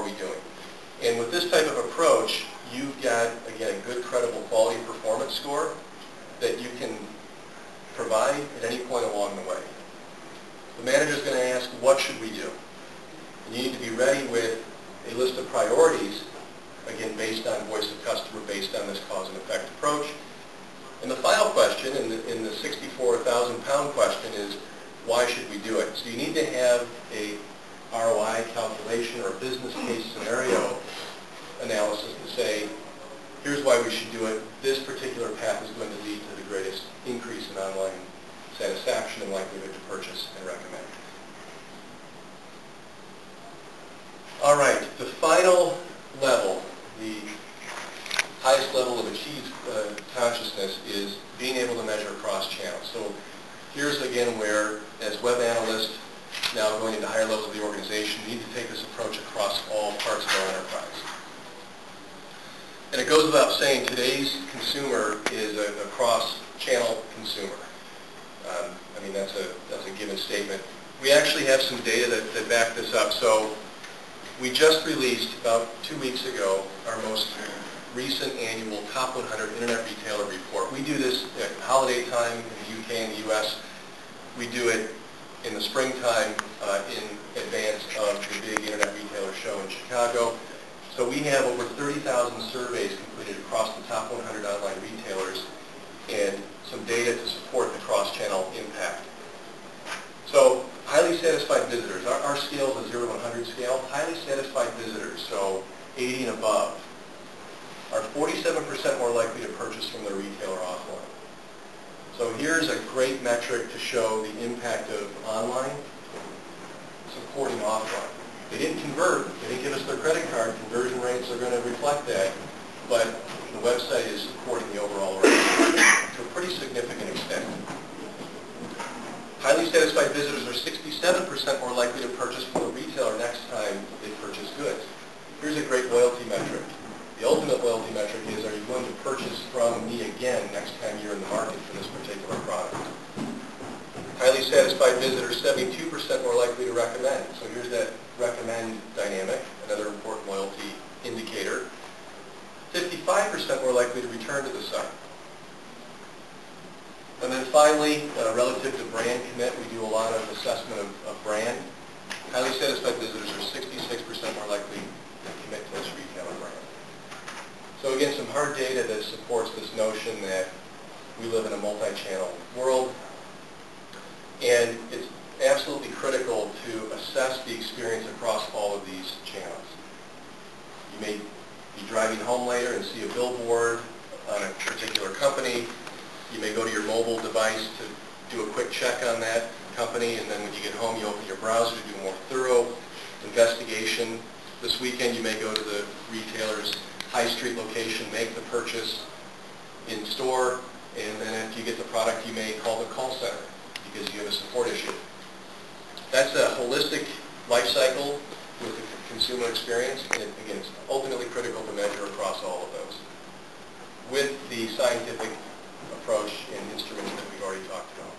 are we doing? And with this type of approach, you've got, again, a good, credible quality performance score that you can provide at any point along the way. The manager is going to ask, what should we do? And you need to be ready with a list of priorities, again, based on voice of customer, based on this cause and effect approach. And the final question, in the 64,000-pound question, is why should we do it? So you need to have a ROI calculation or a business case scenario analysis to say, here's why we should do it. This particular path is going to lead to the greatest increase in online satisfaction and likelihood to purchase and recommend. All right, the final level, the highest level of achieved consciousness is being able to measure across channels. So here's again where, as web analysts, now going into higher levels of the organization, you need to take this approach across all parts of our enterprise. And it goes without saying, today's consumer is a cross-channel consumer. I mean, that's a given statement. We actually have some data that back this up. So we just released, about 2 weeks ago, our most recent annual Top 100 Internet Retailer Report. We do this at holiday time in the UK and the US. We do it in the springtime in advance of the big Internet Retailer Show in Chicago. So we have over 30,000 surveys completed across the top 100 online retailers and some data to support the cross-channel impact. So highly satisfied visitors. Our scale is a 0 to 100 scale. Highly satisfied visitors, so 80 and above, are 47% more likely to purchase from their retailer offline. So here's a great metric to show the impact of online supporting offline. They didn't convert. They didn't give us their credit card. Conversion rates are going to reflect that. But the website is supporting the overall organization to a pretty significant extent. Highly satisfied visitors are 67% more likely to purchase from a retailer next time they purchase goods. Here's a great loyalty metric. The ultimate loyalty metric is, are you going to purchase from me again next time you're in the market for this particular product? Highly satisfied visitors, 72% more likely to recommend. So here's that recommend dynamic, another important loyalty indicator. 55% more likely to return to the site. And then finally, relative to brand commit, we do a lot of assessment of brand. Highly satisfied visitors are 66% more likely to commit to this retailer brand. So again, some hard data that supports this notion that we live in a multi-channel world. And it's absolutely critical to assess the experience across all of these channels. You may be driving home later and see a billboard on a particular company. You may go to your mobile device to do a quick check on that company, and then when you get home, you open your browser to do a more thorough investigation. This weekend, you may go to the retailer's high street location, make the purchase in store, and then after you get the product, you may call the call center because you have a support issue. That's a holistic life cycle with the consumer experience, and again, it's ultimately critical to measure across all of those with the scientific approach and instruments that we've already talked about.